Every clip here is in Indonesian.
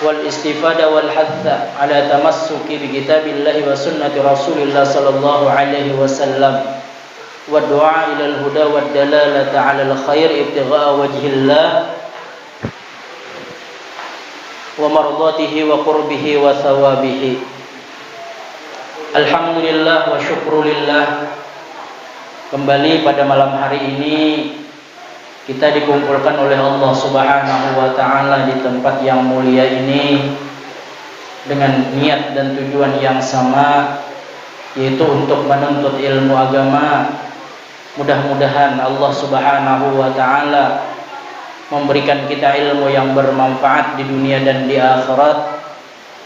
wal istifada wal hatha ala tamassuki bi kitabillahi wa sunnati Rasulillah sallallahu alaihi wasallam wa du'a ila al huda wad dalalata ala al khair ibtigha'a wajhillah wa mardatihi wa qurbihi wa thawabihi. Alhamdulillah wa syukrulillah. Kembali pada malam hari ini kita dikumpulkan oleh Allah Subhanahu wa ta'ala di tempat yang mulia ini dengan niat dan tujuan yang sama, yaitu untuk menuntut ilmu agama. Mudah-mudahan Allah Subhanahu wa ta'ala memberikan kita ilmu yang bermanfaat di dunia dan di akhirat,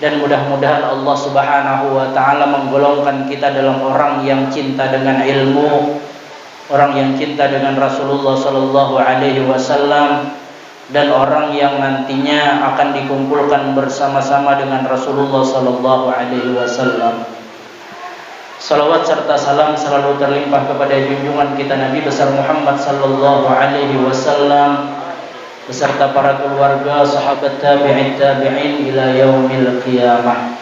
dan mudah-mudahan Allah Subhanahu wa ta'ala menggolongkan kita dalam orang yang cinta dengan ilmu, orang yang cinta dengan Rasulullah sallallahu alaihi wasallam, dan orang yang nantinya akan dikumpulkan bersama-sama dengan Rasulullah sallallahu alaihi wasallam. Salawat serta salam selalu terlimpah kepada junjungan kita Nabi besar Muhammad sallallahu alaihi wasallam beserta para keluarga, sahabat, tabi'in ila yaumil qiyamah.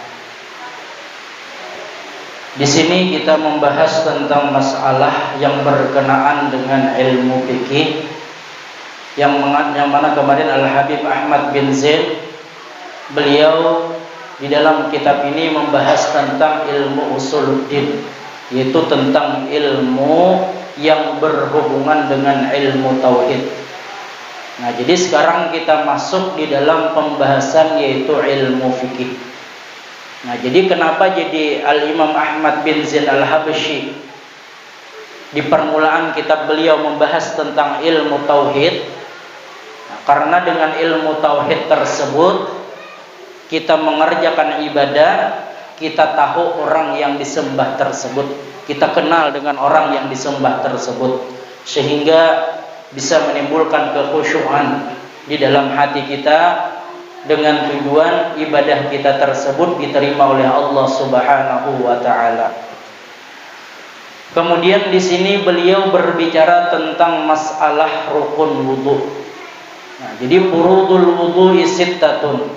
Di sini kita membahas tentang masalah yang berkenaan dengan ilmu fikih, yang mana kemarin Al-Habib Ahmad bin Zaid, beliau di dalam kitab ini membahas tentang ilmu usuluddin, yaitu tentang ilmu yang berhubungan dengan ilmu tauhid. Nah, jadi sekarang kita masuk di dalam pembahasan yaitu ilmu fikih. Nah, jadi kenapa jadi Al-Imam Ahmad bin Zaid Al-Habsyi di permulaan kitab beliau membahas tentang ilmu tauhid? Nah, karena dengan ilmu tauhid tersebut kita mengerjakan ibadah, kita tahu orang yang disembah tersebut, kita kenal dengan orang yang disembah tersebut, sehingga bisa menimbulkan kekhusyuan di dalam hati kita, dengan tujuan ibadah kita tersebut diterima oleh Allah Subhanahu wa ta'ala. Kemudian di sini beliau berbicara tentang masalah rukun wudu. Nah, jadi furudul wudu sittatun.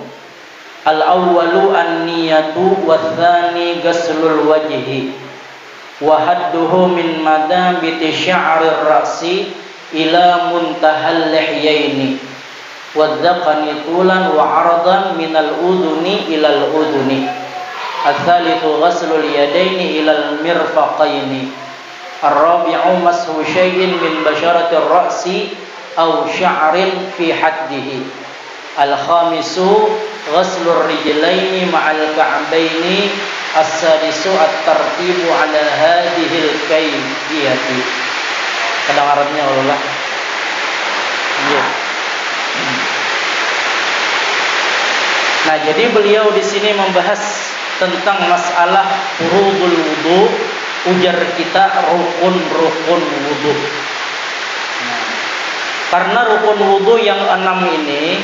Al-awwalu an-niyatu wath-tsani ghaslul wajhi wa hadduhu min madabiti sya'rir ra'si ila muntahal lihyaini wadzaqani tulan wa aradan minal uduni ilal uduni. Ats-tsalitsu ghaslul yadaini ilal mirfaqaini. Ar-rabi'u mashu syai'in min basyaratir ra'si aw sya'rin fi haddihi. Al-khamisu ghaslur rijlaini ma'al ka'baini. As-sadisu at-tartibu ala hadhil kayfiyati. Kedengarannya Allah. Iya. Nah, jadi beliau di sini membahas tentang masalah furudul wudu, ujar kita rukun-rukun wudu. Nah, karena rukun wudu yang 6 ini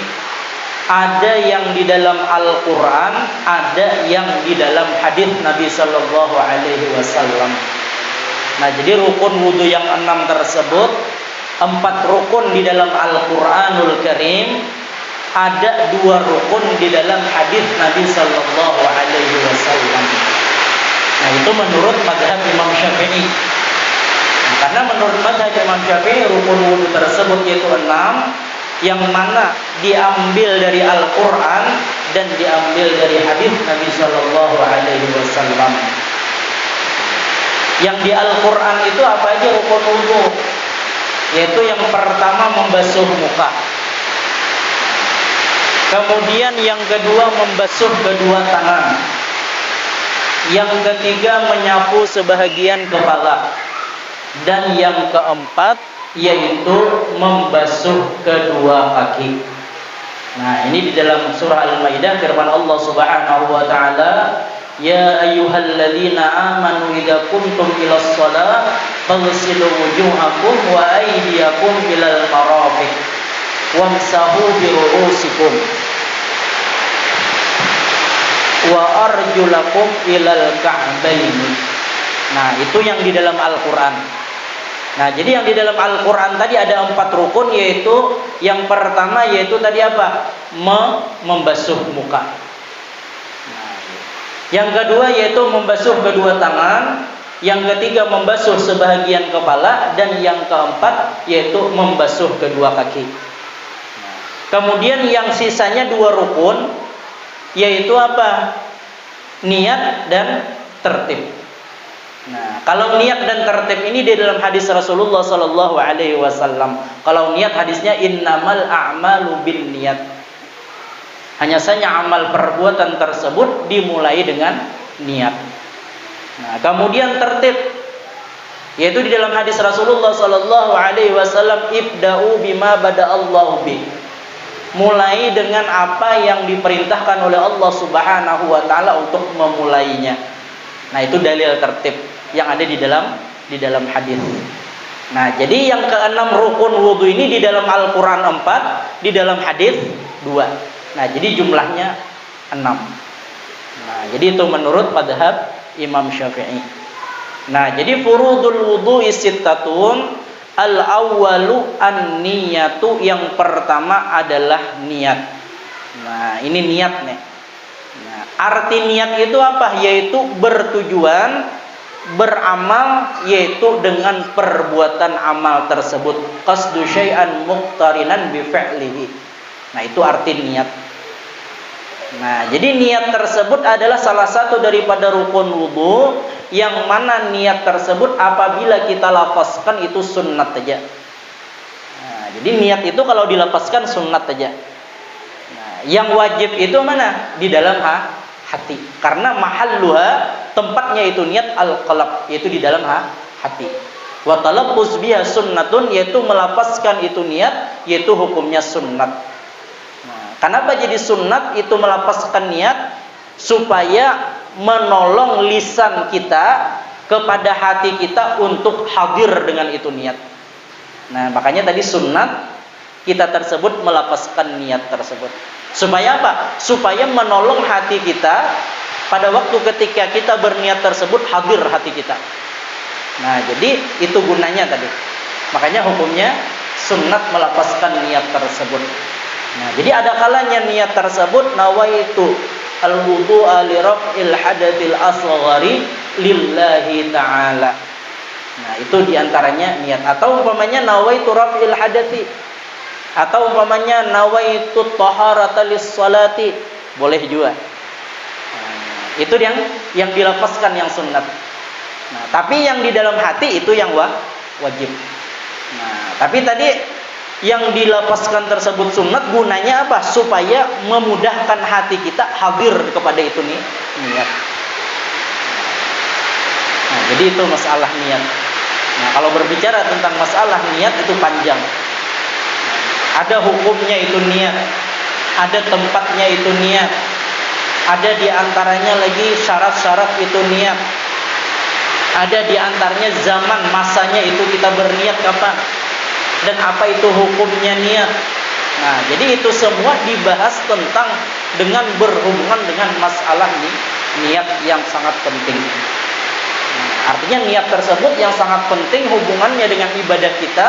ada yang di dalam Al-Quran, ada yang di dalam hadis Nabi Sallallahu Alaihi Wasallam. Nah, jadi rukun wudu yang 6 tersebut, 4 rukun di dalam Al-Quranul Karim, ada 2 rukun di dalam hadis Nabi Sallallahu Alaihi Wasallam. Nah, itu menurut mazhab Imam Syafi'i. Nah, karena menurut mazhab Imam Syafi'i rukun wudu tersebut yaitu 6, yang mana diambil dari Al-Quran dan diambil dari hadis Nabi Sallallahu Alaihi Wasallam. Yang di Al-Quran itu apa aja rukun wudu? Yaitu yang pertama membasuh muka. Kemudian yang kedua membasuh kedua tangan. Yang ketiga menyapu sebahagian kepala. Dan yang keempat yaitu membasuh kedua kaki. Nah, ini di dalam surah Al-Maidah firman Allah Subhanahu wa taala, "Ya ayyuhalladzina amanu idza qumtum ilas shalah faghsilu wujuhakum wa aydiyakum ilal marafiq wamsahu bi ru'usikum wa arjulakum ilal ka'baini." Nah, itu yang di dalam Al-Qur'an. Nah, jadi yang di dalam Al-Quran tadi ada 4 rukun, yaitu yang pertama yaitu tadi apa? membasuh muka. Nah, yang kedua yaitu membasuh kedua tangan, yang ketiga membasuh sebahagian kepala, dan yang keempat yaitu membasuh kedua kaki. Nah, kemudian yang sisanya 2 rukun yaitu apa? Niat dan tertib. Nah, kalau niat dan tertib ini di dalam hadis Rasulullah sallallahu alaihi wasallam. Kalau niat hadisnya innamal a'malu binniyat. Hanya saja amal perbuatan tersebut dimulai dengan niat. Nah, kemudian tertib yaitu di dalam hadis Rasulullah sallallahu alaihi wasallam ibda'u bima bada'allahu bi. Mulai dengan apa yang diperintahkan oleh Allah Subhanahu wa taala untuk memulainya. Nah, itu dalil tertib yang ada di dalam hadis. Nah, jadi yang keenam rukun wudu ini di dalam Al-Qur'an 4, di dalam hadis 2. Nah, jadi jumlahnya 6. Nah, jadi itu menurut madhab Imam Syafi'i. Nah, jadi furudul wudu'i sittatun. Al-awwalu an-niyatu, yang pertama adalah niat. Nah, ini niat nih. Nah, arti niat itu apa? Yaitu bertujuan beramal, yaitu dengan perbuatan amal tersebut. Qasdu syai'an muqtarinan bi fi'lihi. Nah, itu arti niat. Nah, jadi niat tersebut adalah salah satu daripada rukun wudu, yang mana niat tersebut apabila kita lafazkan itu sunnat saja. Nah, jadi niat itu kalau dilafazkan sunnat saja. Nah, yang wajib itu mana? Di dalam hati. Karena mahalluha, tempatnya itu niat al-qalb, yaitu di dalam hati. Wa talaffuz biha sunnatun, yaitu melafazkan itu niat, yaitu hukumnya sunnat. Kenapa jadi sunnat? Itu melafazkan niat supaya menolong lisan kita kepada hati kita untuk hadir dengan itu niat. Nah, makanya tadi sunnat kita tersebut melafazkan niat tersebut. Supaya apa? Supaya menolong hati kita pada waktu ketika kita berniat tersebut, hadir hati kita. Nah, jadi itu gunanya tadi. Makanya hukumnya sunnat melafazkan niat tersebut. Nah, jadi ada kalanya niat tersebut nawaitu al-wudu'a li raf'il hadatsil asghari lillahi ta'ala. Nah, itu diantaranya niat. Atau umpamanya nawaitu raf'il hadathi, atau umpamanya nawaitu taharata lis-salati, boleh juga. Nah, itu yang dilafazkan yang sunnat. Nah, tapi yang di dalam hati itu yang wajib. Nah, tapi tadi yang dilafazkan tersebut sunnat, gunanya apa? Supaya memudahkan hati kita hadir kepada itu niat. Nah, jadi itu masalah niat. Nah, kalau berbicara tentang masalah niat itu panjang. Ada hukumnya itu niat, ada tempatnya itu niat, ada diantaranya lagi syarat-syarat itu niat, ada diantaranya zaman masanya itu kita berniat kapan, dan apa itu hukumnya niat. Nah, jadi itu semua dibahas tentang dengan berhubungan dengan masalah niat yang sangat penting. Nah, artinya niat tersebut yang sangat penting hubungannya dengan ibadah kita,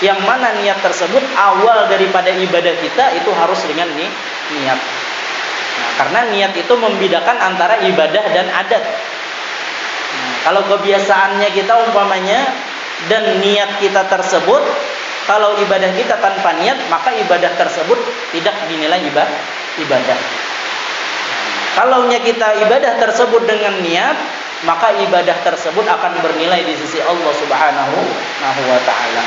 yang mana niat tersebut awal daripada ibadah kita itu harus dengan niat. Nah, karena niat itu membedakan antara ibadah dan adat. Nah, kalau kebiasaannya kita umpamanya dan niat kita tersebut, kalau ibadah kita tanpa niat, maka ibadah tersebut tidak dinilai ibadah. Kalaunya kita ibadah tersebut dengan niat, maka ibadah tersebut akan bernilai di sisi Allah Subhanahu wa taala.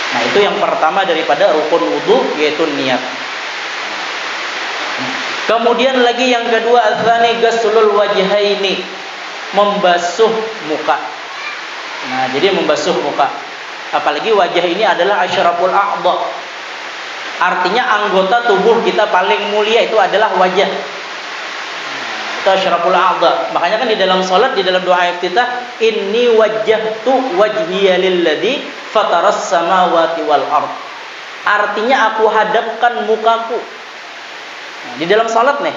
Nah, itu yang pertama daripada rukun wudu, yaitu niat. Kemudian lagi yang kedua, adzani ghuslul wajhaini, membasuh muka. Nah, jadi membasuh muka. Apalagi wajah ini adalah asyraful a'dha. Artinya anggota tubuh kita paling mulia itu adalah wajah. Itu asyraful a'dha. Makanya kan di dalam salat, di dalam doa iftitah, inni wajjahtu wajhiya lilladzi fataras samawati wal ard. Artinya aku hadapkan mukaku. Nah, di dalam salat nih,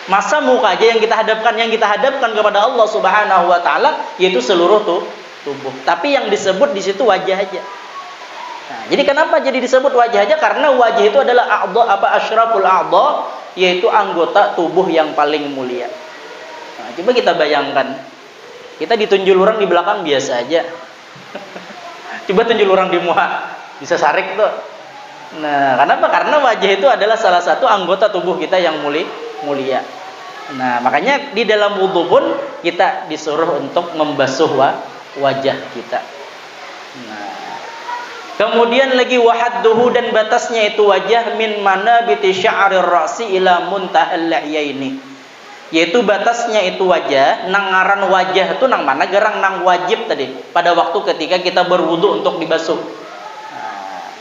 masa muka aja yang kita hadapkan kepada Allah Subhanahu wa taala, yaitu seluruh tubuh. Tapi yang disebut di situ wajah aja. Nah, jadi kenapa jadi disebut wajah aja? Karena wajah itu adalah asyraful a'dha, yaitu anggota tubuh yang paling mulia. Nah, coba kita bayangkan, kita ditunjul orang di belakang biasa aja. Coba tunjul orang di muka, bisa sarik tuh. Nah, kenapa? Karena wajah itu adalah salah satu anggota tubuh kita yang mulia. Nah, makanya di dalam wudu pun kita disuruh untuk membasuh wajah kita. Nah, kemudian lagi wahadduhu, dan batasnya itu wajah min manabiti sya'rir ra'si ila muntahal lihyaini. Yaitu batasnya itu wajah, nang ngaran wajah itu nang mana gerang nang wajib tadi pada waktu ketika kita berwudu untuk dibasuh.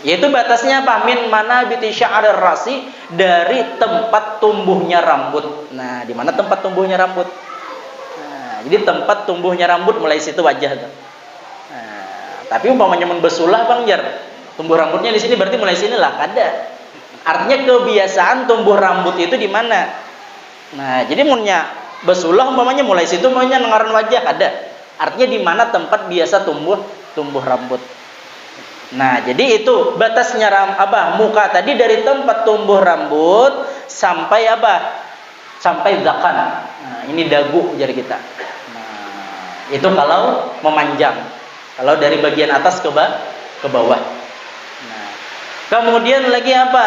Yaitu batasnya apa? Min manabiti sya'rir ra'si, dari tempat tumbuhnya rambut. Nah, di mana tempat tumbuhnya rambut? Nah, jadi tempat tumbuhnya rambut mulai situ wajah tuh. Nah, tapi umpamanya membasulah Bang Jar, tumbuh rambutnya di sini berarti mulai sinilah kada. Artinya kebiasaan tumbuh rambut itu di mana? Nah, jadi munnya basulah umpamanya mulai situ maunya ngaran wajah kada. Artinya di mana tempat biasa tumbuh rambut. Nah, jadi itu batasnya muka tadi dari tempat tumbuh rambut sampai apa? Sampai zakan. Nah, ini dagu jari kita. Nah, itu kalau memanjang. Kalau dari bagian atas ke bawah. Nah, kemudian lagi apa?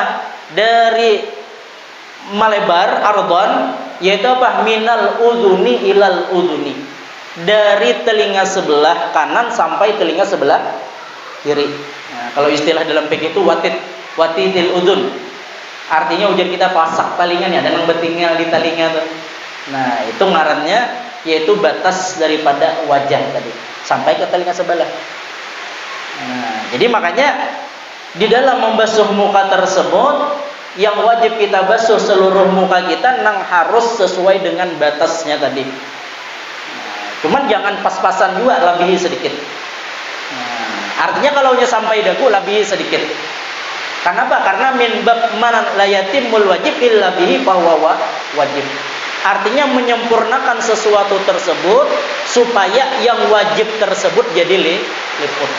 Dari melebar ardhon, yaitu apa? Minal udhuni ilal udhuni. Dari telinga sebelah kanan sampai telinga sebelah kiri. Nah, kalau istilah dalam fikih itu watitil udun. Artinya ujar kita pasak talingan ya, dan betinggal di talinga tuh. Nah, itu ngarannya yaitu batas daripada wajah tadi sampai ke telinga sebelah. Nah, jadi makanya di dalam membasuh muka tersebut yang wajib kita basuh seluruh muka kita nang harus sesuai dengan batasnya tadi. Nah, cuman jangan pas-pasan juga, lebih sedikit. Artinya kalau sampai dagu lebih sedikit. Kenapa? Karena min bab man la yatimul wajib illa bihi fahuwa wajib. Artinya menyempurnakan sesuatu tersebut supaya yang wajib tersebut jadi liput.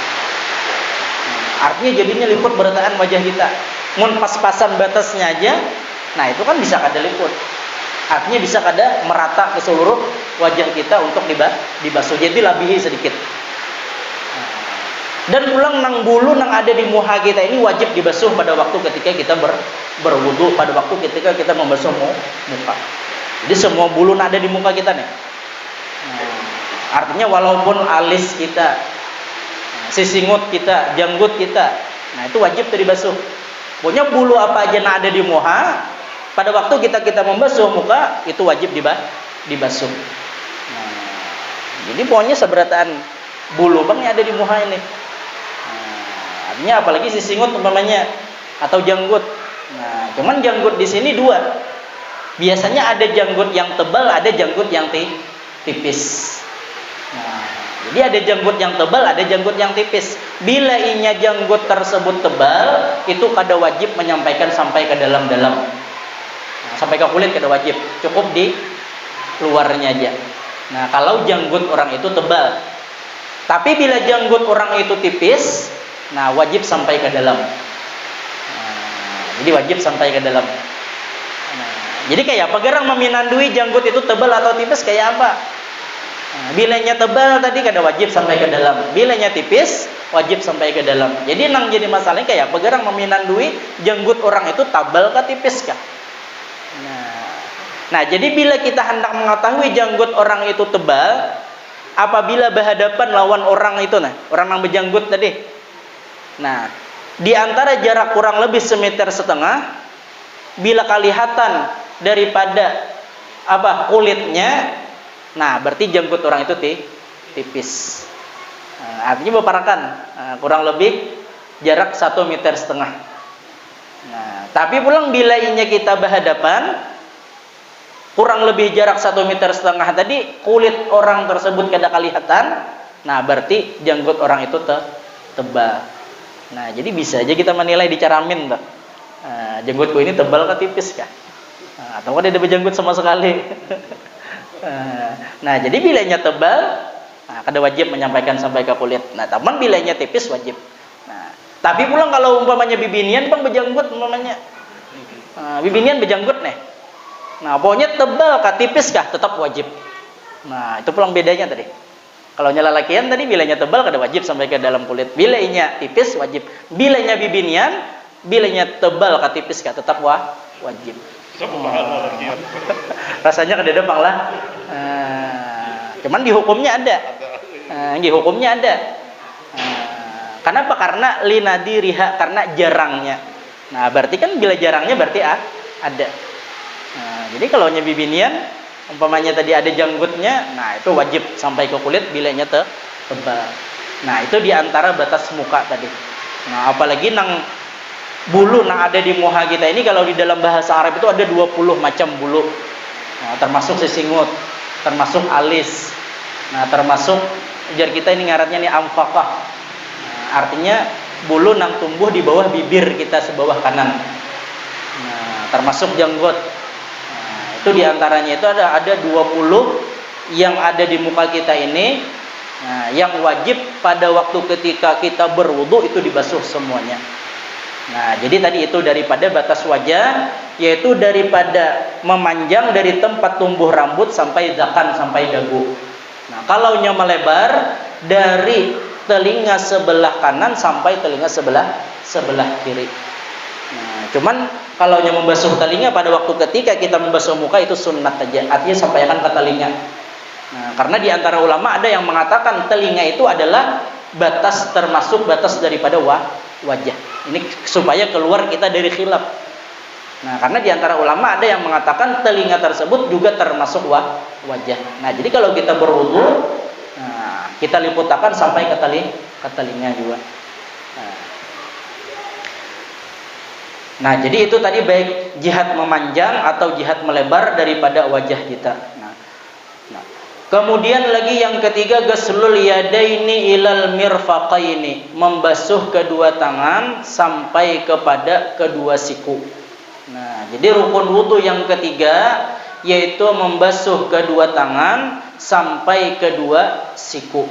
Artinya jadinya liput berataan wajah kita. Mun pas-pasan batasnya aja, nah itu kan bisa kada liput. Artinya bisa kada merata ke seluruh wajah kita untuk dibasuh. Jadi lebih sedikit. Dan ulang nang bulu nang ada di muka kita ini wajib dibasuh pada waktu ketika kita berwudu, pada waktu ketika kita membasuh muka. Jadi semua bulu nang ada di muka kita nih. Artinya walaupun alis kita, sisingut kita, janggut kita, nah itu wajib dibasuh. Pokoknya bulu apa aja nang ada di muka, pada waktu kita membasuh muka itu wajib dibasuh. Nah, jadi pokoknya seberataan bulu Bang yang ada di muka ini. Artinya apalagi sisingut umpamanya atau janggut. Nah, cuman janggut di sini dua. Biasanya ada janggut yang tebal, ada janggut yang tipis. Nah, jadi ada janggut yang tebal, ada janggut yang tipis. Bila inya janggut tersebut tebal, itu kada wajib menyampaikan sampai ke dalam-dalam. Nah, sampai ke kulit kada wajib, cukup di luarnya aja. Nah, kalau janggut orang itu tebal. Tapi bila janggut orang itu tipis, nah wajib sampai ke dalam. Nah, jadi wajib sampai ke dalam. Nah, jadi kayak apa? Gerang meminandui janggut itu tebal atau tipis kayak apa? Nah, bilanya tebal tadi kada wajib sampai ke dalam. Bilanya tipis wajib sampai ke dalam. Jadi nang jadi masalahnya kayak apa? Gerang meminandui janggut orang itu tebal kah tipis kah? Nah, jadi bila kita hendak mengetahui janggut orang itu tebal, apabila berhadapan lawan orang itu, nah orang yang berjanggut tadi. Nah, di antara jarak kurang lebih 1,5 meter, bila kelihatan daripada kulitnya, nah berarti janggut orang itu tipis. Nah, artinya berparakan, kurang lebih jarak 1,5 meter. Nah, tapi pulang bila inya kita berhadapan kurang lebih jarak 1,5 meter tadi, kulit orang tersebut kada kelihatan, nah berarti janggut orang itu tebal. Nah, jadi bisa aja kita menilai di caramin tuh. Janggutku ini tebal kah tipis kah? Atau kan ada berjanggut sama sekali. Nah, jadi bilanya tebal, nah, kada wajib menyampaikan sampai ke kulit. Nah, taman bilanya tipis wajib. Nah, Tapi pulang kalau umpamanya bibinian bang bejanggut umpamanya. Bibinian bejanggut nih. Nah, pokoknya tebal kah tipis kah tetap wajib. Nah, itu pulang bedanya tadi. Kalau nyala lakian tadi bilanya tebal kada wajib sampai ke dalam kulit. Bilanya tipis wajib. Bilanya bibinian, bilanya tebal kah tipis kah tetap wajib. Rasanya kada ada bang lah. Cuman di hukumnya ada. Di hukumnya ada. Kenapa? Karena linadiriha, karena jarangnya. Nah, berarti kan bila jarangnya berarti ada. Jadi kalau bibinian umpamanya tadi ada janggutnya, nah itu wajib sampai ke kulit bilanya tebal. Nah, itu diantara batas muka tadi. Nah, apalagi nang bulu nang ada di muka kita ini, kalau di dalam bahasa Arab itu ada 20 macam bulu. Nah, termasuk sisingut, termasuk alis. Nah, termasuk ujar kita ini ngarannya nih amfaqah. Nah, artinya bulu nang tumbuh di bawah bibir kita sebawah kanan. Nah, termasuk janggut. Itu diantaranya itu ada 20 yang ada di muka kita ini. Nah, yang wajib pada waktu ketika kita berwudu itu dibasuh semuanya. Nah, jadi tadi itu daripada batas wajah, yaitu daripada memanjang dari tempat tumbuh rambut sampai zakan, sampai dagu. Nah, kalau melebar dari telinga sebelah kanan sampai telinga sebelah kiri. Nah, cuman kalau membasuh telinga pada waktu ketika kita membasuh muka itu sunnat aja, artinya sampaikan ke telinga. Nah, karena di antara ulama ada yang mengatakan telinga itu adalah batas, termasuk batas daripada wajah. Ini supaya keluar kita dari khilaf. Nah, karena di antara ulama ada yang mengatakan telinga tersebut juga termasuk wajah. Nah, jadi kalau kita berwudu, nah, kita liputakan sampai ke telinga juga. Nah, jadi itu tadi baik jihad memanjang atau jihad melebar daripada wajah kita. Nah, kemudian lagi yang ketiga, ghuslul yadaini ilal mirfaqaini, membasuh kedua tangan sampai kepada kedua siku. Nah, jadi rukun wudu yang ketiga yaitu membasuh kedua tangan sampai kedua siku.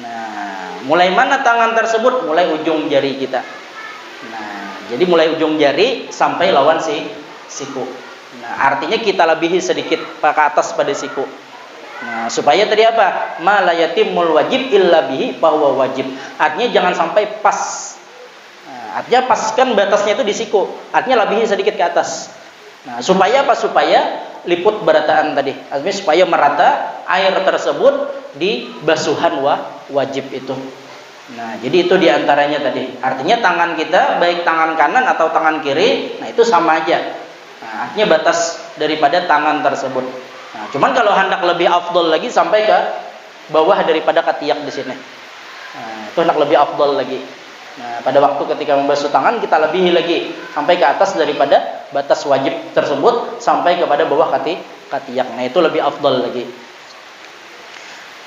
Nah, mulai mana tangan tersebut? Mulai ujung jari kita. Nah, jadi mulai ujung jari sampai lawan siku. Nah, artinya kita lebihi sedikit ke atas pada siku. Nah, supaya tadi apa? Ma la yatimul wajib illa bihi bahwa wajib. Artinya jangan sampai pas. Nah, artinya paskan batasnya itu di siku. Artinya lebihi sedikit ke atas. Nah, supaya apa? Supaya liput berataan tadi. Artinya supaya merata air tersebut di basuhan wajib itu. Nah, jadi itu diantaranya tadi. Artinya tangan kita, baik tangan kanan atau tangan kiri, nah itu sama aja. Nah, artinya batas daripada tangan tersebut. Nah, cuman kalau hendak lebih afdol lagi sampai ke bawah daripada ketiak di sini. Nah, itu hendak lebih afdol lagi. Nah, pada waktu ketika membasuh tangan kita lebihi lagi sampai ke atas daripada batas wajib tersebut sampai kepada bawah ketiak. Nah, itu lebih afdol lagi.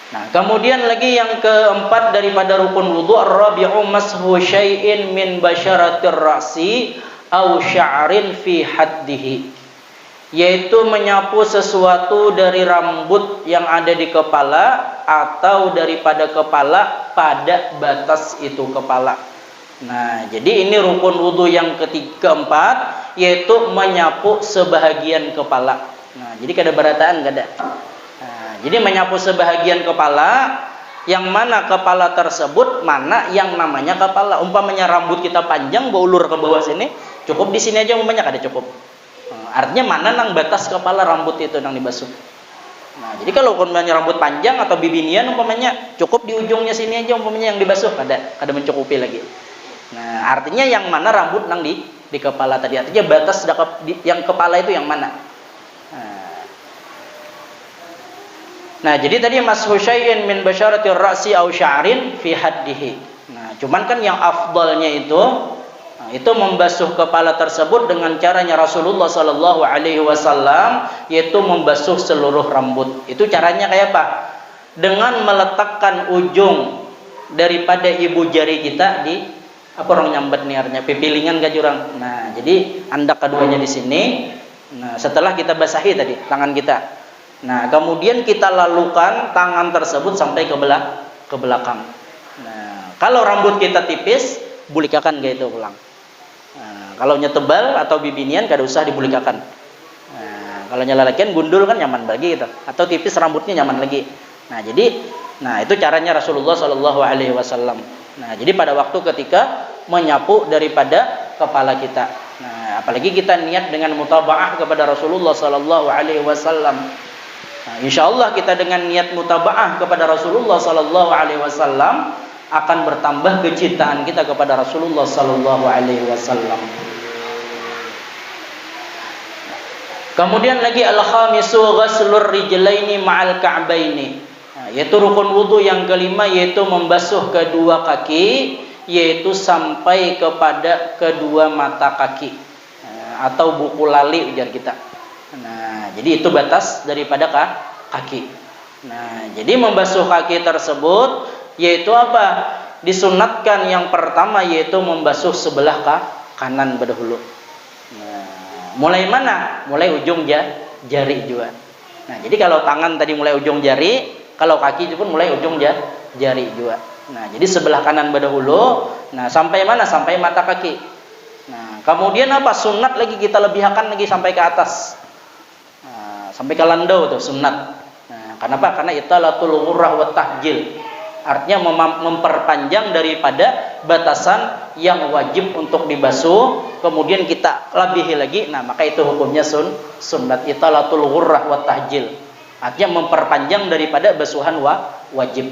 Nah, kemudian lagi yang keempat daripada rukun wudu, ar-rabi'u mashu syai'in min basyaratir ra'si aw sya'rin fi haddihi, yaitu menyapu sesuatu dari rambut yang ada di kepala atau daripada kepala pada batas itu kepala. Nah, jadi ini rukun wudu yang keempat, yaitu menyapu sebahagian kepala. Nah, jadi kada berataan kada. Jadi menyapu sebahagian kepala, yang mana kepala tersebut, mana yang namanya kepala. Umpamanya rambut kita panjang berulur ke bawah sini, cukup di sini aja umpamanya kada cukup. Artinya mana nang batas kepala rambut itu nang dibasuh. Nah, jadi kalau umpamanya rambut panjang atau bibinian umpamanya cukup di ujungnya sini aja umpamanya yang dibasuh, kada mencukupi lagi. Nah, artinya yang mana rambut nang di kepala tadi. Artinya batas yang kepala itu yang mana. Nah, jadi tadi mashu syai'in min basyaratir ra'si aw sya'rin fi haddihi. Nah, cuman kan yang afdalnya itu membasuh kepala tersebut dengan caranya Rasulullah sallallahu alaihi wasallam, yaitu membasuh seluruh rambut. Itu caranya kayak apa? Dengan meletakkan ujung daripada ibu jari kita di apa orang nyambat niarnya pipilingan ka jurang. Nah, jadi andak keduanya di sini. Nah, setelah kita basahi tadi tangan kita. Nah, kemudian kita lalukan tangan tersebut sampai ke belakang. Nah, kalau rambut kita tipis, bulikakan kayak itu pulang. Nah, kalau nya tebal atau bibinian kada usah dibulikakan. Nah, kalau nya lalakian gundul kan nyaman lagi gitu, atau tipis rambutnya nyaman lagi. Nah, jadi itu caranya Rasulullah Shallallahu alaihi wasallam. Nah, jadi pada waktu ketika menyapu daripada kepala kita. Nah, apalagi kita niat dengan mutabaah kepada Rasulullah Shallallahu alaihi wasallam. Nah, insyaallah kita dengan niat mutabaah kepada Rasulullah Shallallahu alaihi wasallam akan bertambah kecintaan kita kepada Rasulullah Sallallahu Alaihi Wasallam. Kemudian lagi al-khamisu ghaslur rijlaini ma'al ka'baini. Yaitu rukun wudu yang kelima, yaitu membasuh kedua kaki, yaitu sampai kepada kedua mata kaki, atau buku lali ujar kita. Nah, jadi itu batas daripada kaki. Nah, jadi membasuh kaki tersebut yaitu apa? Disunatkan yang pertama yaitu membasuh sebelah kanan berdahulu. Nah, mulai mana? Mulai ujung jari juga. Nah, jadi kalau tangan tadi mulai ujung jari, kalau kaki itu pun mulai ujung jari juga. Nah, jadi sebelah kanan berdahulu. Nah, sampai mana? Sampai mata kaki. Nah, kemudian apa? Sunat lagi kita lebihkan lagi sampai ke atas. Nah, sampai ke landau tuh sunat. Nah, kenapa? Karena italatul ghurrah wa tahjil. Artinya memperpanjang daripada batasan yang wajib untuk dibasuh, kemudian kita lebihi lagi. Nah, maka itu hukumnya sunnat italatul ghurrah wa tahjil. Artinya memperpanjang daripada basuhan wajib.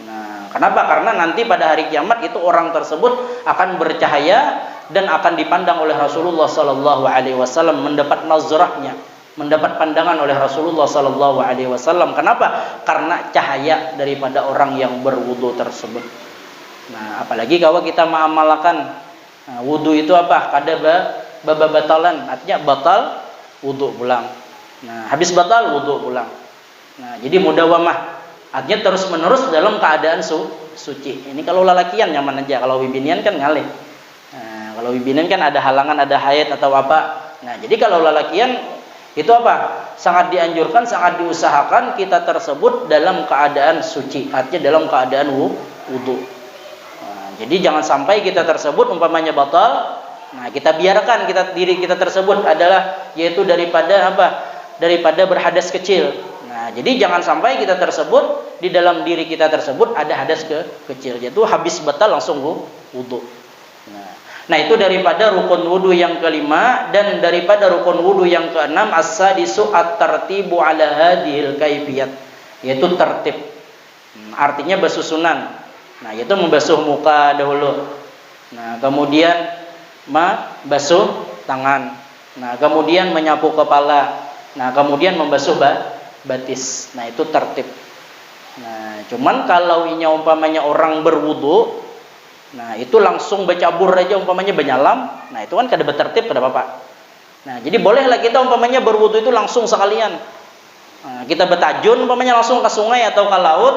Nah, kenapa? Karena nanti pada hari kiamat itu orang tersebut akan bercahaya dan akan dipandang oleh Rasulullah Sallallahu Alaihi Wasallam, mendapat nazrahnya, mendapat pandangan oleh Rasulullah Sallallahu Alaihi Wasallam. Kenapa? Karena cahaya daripada orang yang berwudu tersebut. Nah, apalagi kalau kita mengamalkan wudu itu apa? Kada batalan, artinya batal wudu pulang. Nah, habis batal wudu pulang. Nah, jadi mudawamah, artinya terus menerus dalam keadaan suci. Ini kalau lalakian nyaman aja, kalau bibinian kan ngalih. Nah, kalau bibinian kan ada halangan, ada haid atau apa. Nah, jadi kalau lalakian itu apa? Sangat dianjurkan, sangat diusahakan kita tersebut dalam keadaan suci, artinya dalam keadaan wudu. Nah, jadi jangan sampai kita tersebut umpamanya batal. Nah, kita biarkan diri kita tersebut adalah yaitu daripada apa? Daripada berhadas kecil. Nah, jadi jangan sampai kita tersebut di dalam diri kita tersebut ada hadas kecil, yaitu habis batal langsung wudu. Nah, itu daripada rukun wudu yang kelima. Dan daripada rukun wudu yang keenam, as-sadisu at-tartibu ala hadhil kaifiyat, yaitu tertib. Artinya basuh-sunan. Nah, yaitu membasuh muka dahulu. Nah, kemudian membasuh tangan. Nah, kemudian menyapu kepala. Nah, kemudian membasuh batis. Nah, itu tertib. Nah, cuman kalau ini umpamanya orang berwudu, nah itu langsung bercabur aja umpamanya benyalam, nah itu kan kada bertertib kada apa-apa. Nah, jadi bolehlah kita umpamanya berwudu itu langsung sekalian. Nah, kita bertajun umpamanya langsung ke sungai atau ke laut.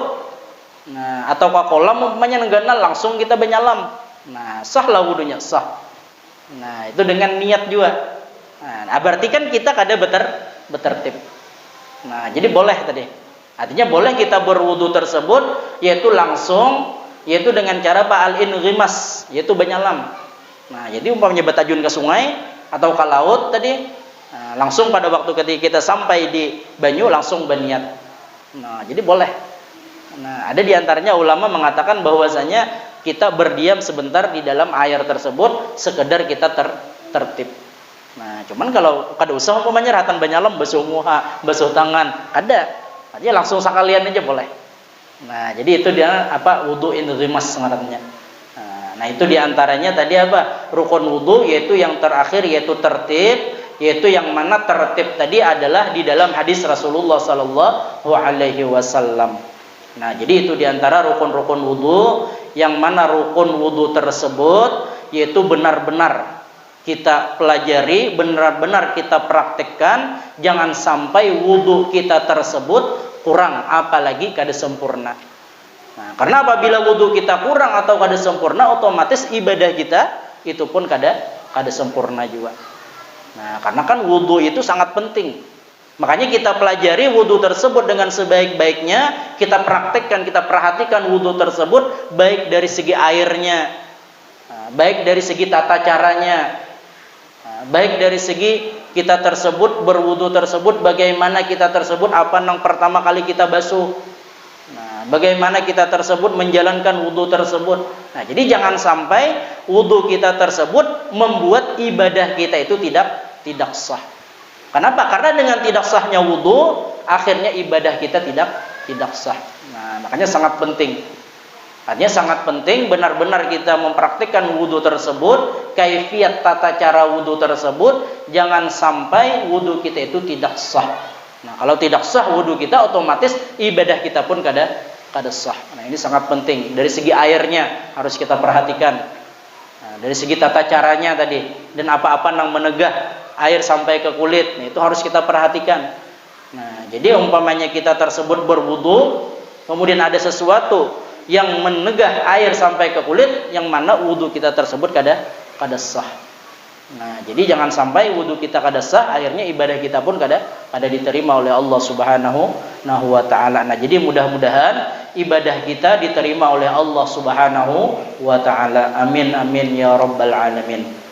Nah, atau ke kolam umpamanya nenggana langsung kita benyalam. Nah, sahlah wudunya, sah. Nah, itu dengan niat juga. Nah, berarti kan kita kada bertertib. Nah, jadi boleh tadi. Artinya boleh kita berwudu tersebut yaitu langsung, yaitu dengan cara al-inghimas, yaitu benyalam. Nah, jadi umpamanya bertajun ke sungai atau ke laut tadi, nah, langsung pada waktu ketika kita sampai di banyu langsung berniat. Nah, jadi boleh. Nah, ada di antaranya ulama mengatakan bahwasanya kita berdiam sebentar di dalam air tersebut sekedar kita tertib. Nah, cuman kalau kada usah umpamanya ratan benyalam, basuh muka, basuh tangan, ada. Artinya langsung sekalian aja boleh. Nah, jadi itu dia apa? Wudu inghimas ngarannya. Nah, itu diantaranya tadi apa? Rukun wudu, yaitu yang terakhir yaitu tertib, yaitu yang mana tertib tadi adalah di dalam hadis Rasulullah Sallallahu Alaihi Wasallam. Nah, jadi itu diantara rukun-rukun wudu, yang mana rukun wudu tersebut yaitu benar-benar kita pelajari, benar-benar kita praktekkan, jangan sampai wudu kita tersebut kurang, apalagi kada sempurna. Nah, karena apabila wudu kita kurang atau kada sempurna, otomatis ibadah kita itu pun kada sempurna juga. Nah, karena kan wudu itu sangat penting. Makanya kita pelajari wudu tersebut dengan sebaik-baiknya, kita praktekkan, kita perhatikan wudu tersebut baik dari segi airnya, baik dari segi tata caranya, baik dari segi kita tersebut berwudu tersebut, bagaimana kita tersebut apa yang pertama kali kita basuh, bagaimana kita tersebut menjalankan wudu tersebut. Nah, jadi jangan sampai wudu kita tersebut membuat ibadah kita itu tidak sah. Kenapa? Karena dengan tidak sahnya wudu, akhirnya ibadah kita tidak sah. Nah, makanya sangat penting. Artinya sangat penting benar-benar kita mempraktikkan wudu tersebut, kaifiat tata cara wudu tersebut, jangan sampai wudu kita itu tidak sah. Nah, kalau tidak sah wudu kita, otomatis ibadah kita pun kada sah. Nah, ini sangat penting. Dari segi airnya harus kita perhatikan. Nah, dari segi tata caranya tadi, dan apa-apa yang menegah air sampai ke kulit, nah, itu harus kita perhatikan. Nah, jadi umpamanya kita tersebut berwudu, kemudian ada sesuatu yang menegah air sampai ke kulit, yang mana wudu kita tersebut kada sah. Nah, jadi jangan sampai wudu kita kada sah, akhirnya ibadah kita pun kada diterima oleh Allah Subhanahu wa taala. Nah, jadi mudah-mudahan ibadah kita diterima oleh Allah Subhanahu wa taala. Amin amin ya rabbal alamin.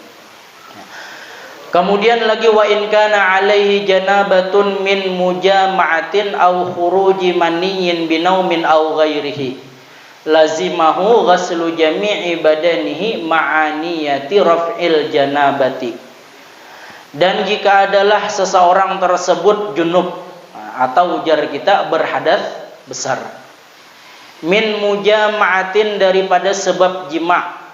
Kemudian lagi, wa in kana alaihi janabatun min mujama'atin aw khuruji maniyyin binaumin aw ghairihi, lazimahu ghaslu jami'i badanihi ma'aniyati raf'il janabati. Dan jika adalah seseorang tersebut junub, atau ujar kita berhadas besar, min mujama'atin daripada sebab jima',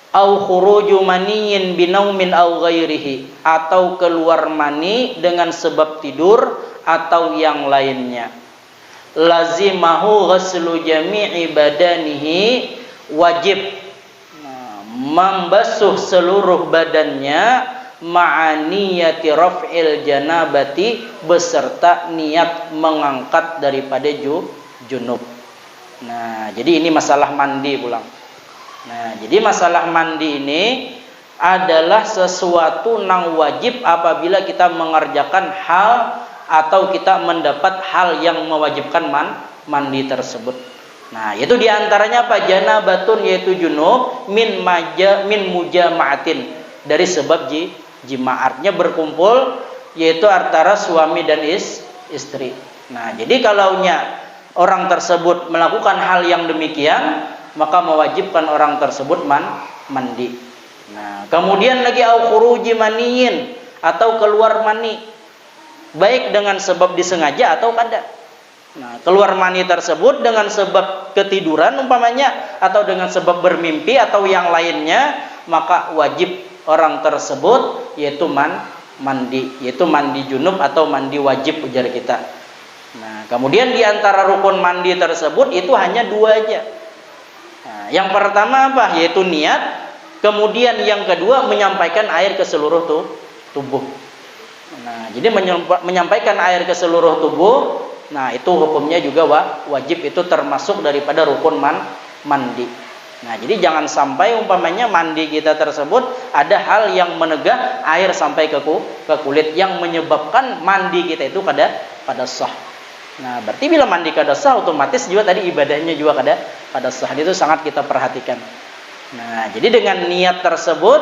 au khuruju maniyyin binaumin au ghairihi, atau keluar mani dengan sebab tidur atau yang lainnya, lazimahu ghaslu jami'i badanihi, wajib membasuh seluruh badannya, ma'aniyati raf'il janabati, beserta niat mengangkat daripada junub. Nah, jadi ini masalah mandi pulang. Nah, jadi masalah mandi ini adalah sesuatu yang wajib apabila kita mengerjakan hal atau kita mendapat hal yang mewajibkan mandi tersebut. Nah, itu diantaranya apa? Janabatun, yaitu junub, min mujama'atin, dari sebab jima'atnya berkumpul, yaitu antara suami dan istri. Nah, jadi kalaunya orang tersebut melakukan hal yang demikian, maka mewajibkan orang tersebut mandi. Nah, kemudian lagi au khuruji maniyyin, atau keluar mani, baik dengan sebab disengaja atau kada. Nah, keluar mani tersebut dengan sebab ketiduran umpamanya, atau dengan sebab bermimpi atau yang lainnya, maka wajib orang tersebut yaitu mandi, yaitu mandi junub atau mandi wajib ujar kita. Nah, kemudian di antara rukun mandi tersebut itu hanya dua aja. Nah, yang pertama apa? Yaitu niat. Kemudian yang kedua menyampaikan air ke seluruh tubuh. Nah, jadi menyampaikan air ke seluruh tubuh, nah itu hukumnya juga wajib, itu termasuk daripada rukun mandi. Nah, jadi jangan sampai umpamanya mandi kita tersebut ada hal yang menegah air sampai ke kulit, yang menyebabkan mandi kita itu kada sah. Nah, berarti bila mandi kada sah, otomatis juga tadi ibadahnya juga kada sah. Itu sangat kita perhatikan. Nah, jadi dengan niat tersebut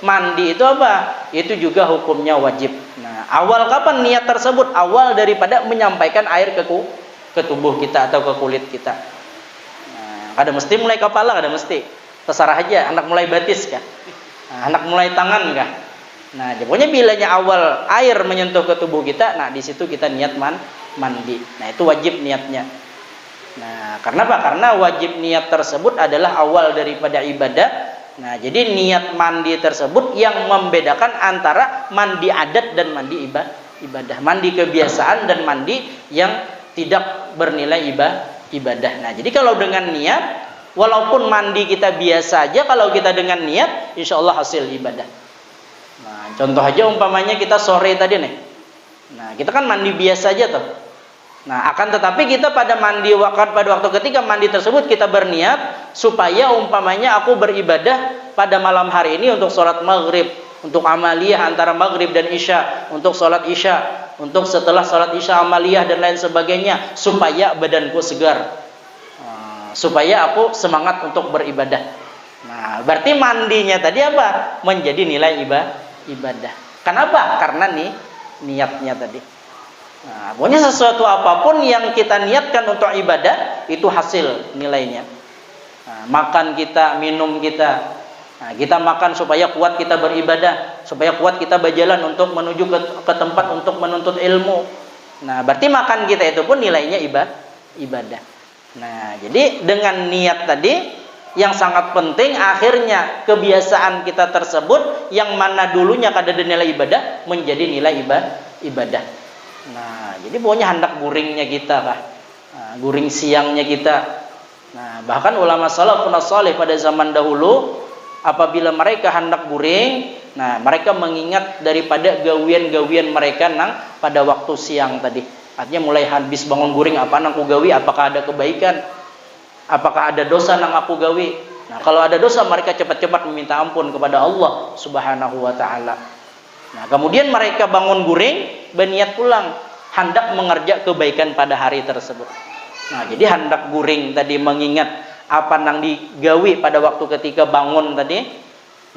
mandi itu apa? Itu juga hukumnya wajib. Nah, awal kapan niat tersebut? Awal daripada menyampaikan air ke tubuh kita atau ke kulit kita. Nah, kada mesti mulai kepala, kada mesti. Terserah aja, anak mulai batis kah? Nah, anak mulai tangan kah? Nah, pokoknya bilanya awal air menyentuh ke tubuh kita, nah di situ kita niat mandi. Nah, itu wajib niatnya. Nah, karena apa? Karena wajib niat tersebut adalah awal daripada ibadah. Nah, jadi niat mandi tersebut yang membedakan antara mandi adat dan mandi ibadah. Mandi kebiasaan dan mandi yang tidak bernilai ibadah. Nah, jadi kalau dengan niat, walaupun mandi kita biasa aja, kalau kita dengan niat, insya Allah hasil ibadah. Nah, contoh aja umpamanya kita sore tadi nih. Nah, kita kan mandi biasa aja tuh. Nah, akan tetapi kita pada waktu ketika mandi tersebut kita berniat supaya umpamanya aku beribadah pada malam hari ini untuk sholat maghrib, untuk amaliyah antara maghrib dan isya, untuk sholat isya, untuk setelah sholat isya amaliyah dan lain sebagainya, supaya badanku segar, supaya aku semangat untuk beribadah. Nah, Nah, berarti mandinya tadi apa? Menjadi nilai ibadah. Kenapa? Karena niatnya tadi. Nah, pokoknya sesuatu apapun yang kita niatkan untuk ibadah itu hasil nilainya. Nah, makan kita, minum kita. Nah, kita makan supaya kuat kita beribadah, supaya kuat kita berjalan untuk menuju ke tempat untuk menuntut ilmu. Nah, berarti makan kita itu pun nilainya ibadah. Nah, jadi dengan niat tadi yang sangat penting, akhirnya kebiasaan kita tersebut yang mana dulunya kada ada nilai ibadah menjadi nilai ibadah. Nah, jadi pokoknya hendak guringnya kita kah? Nah, guring siangnya kita. Nah, bahkan ulama salafun salih pada zaman dahulu apabila mereka hendak guring, nah mereka mengingat daripada gawian-gawian mereka nang pada waktu siang tadi. Artinya mulai habis bangun guring, apa nang aku gawi, apakah ada kebaikan, apakah ada dosa nang aku gawi. Nah, kalau ada dosa mereka cepat-cepat meminta ampun kepada Allah Subhanahu wa taala. Nah, kemudian mereka bangun guring, berniat pulang, hendak mengerja kebaikan pada hari tersebut. Nah, jadi hendak guring tadi mengingat apa nang digawi pada waktu ketika bangun tadi.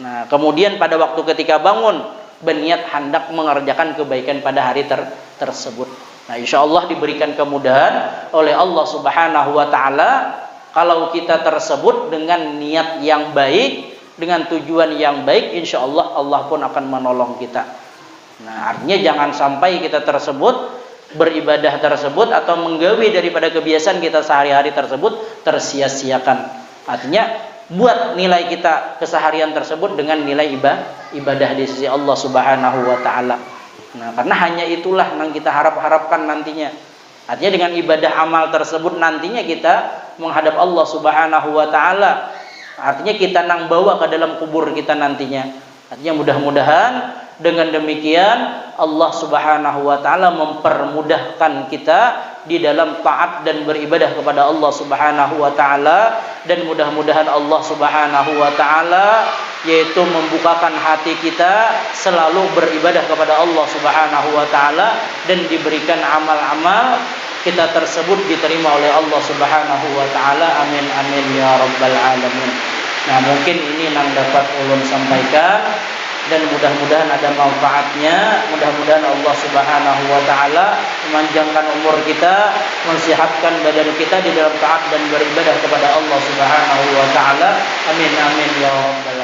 Nah, kemudian pada waktu ketika bangun berniat hendak mengerjakan kebaikan pada hari tersebut. Nah, insyaallah diberikan kemudahan oleh Allah Subhanahu wa taala kalau kita tersebut dengan niat yang baik, dengan tujuan yang baik, insyaallah Allah pun akan menolong kita. Nah, artinya jangan sampai kita tersebut beribadah tersebut atau menggawi daripada kebiasaan kita sehari-hari tersebut tersia-siakan. Artinya buat nilai kita keseharian tersebut dengan nilai ibadah di sisi Allah Subhanahu wa taala. Nah, karena hanya itulah yang kita harapkan nantinya. Artinya dengan ibadah amal tersebut nantinya kita menghadap Allah Subhanahu wa taala. Artinya kita nang bawa ke dalam kubur kita nantinya. Artinya mudah-mudahan dengan demikian Allah Subhanahu wa taala mempermudahkan kita di dalam taat dan beribadah kepada Allah Subhanahu wa taala, dan mudah-mudahan Allah Subhanahu wa taala yaitu membukakan hati kita selalu beribadah kepada Allah Subhanahu wa taala dan diberikan amal-amal kita tersebut diterima oleh Allah Subhanahu wa taala. Amin amin ya rabbal alamin. Nah, mungkin ini yang dapat ulun sampaikan dan mudah-mudahan ada manfaatnya. Mudah-mudahan Allah Subhanahu wa taala memanjangkan umur kita, mensehatkan badan kita di dalam taat dan beribadah kepada Allah Subhanahu wa taala. Amin amin ya rabbal alamin.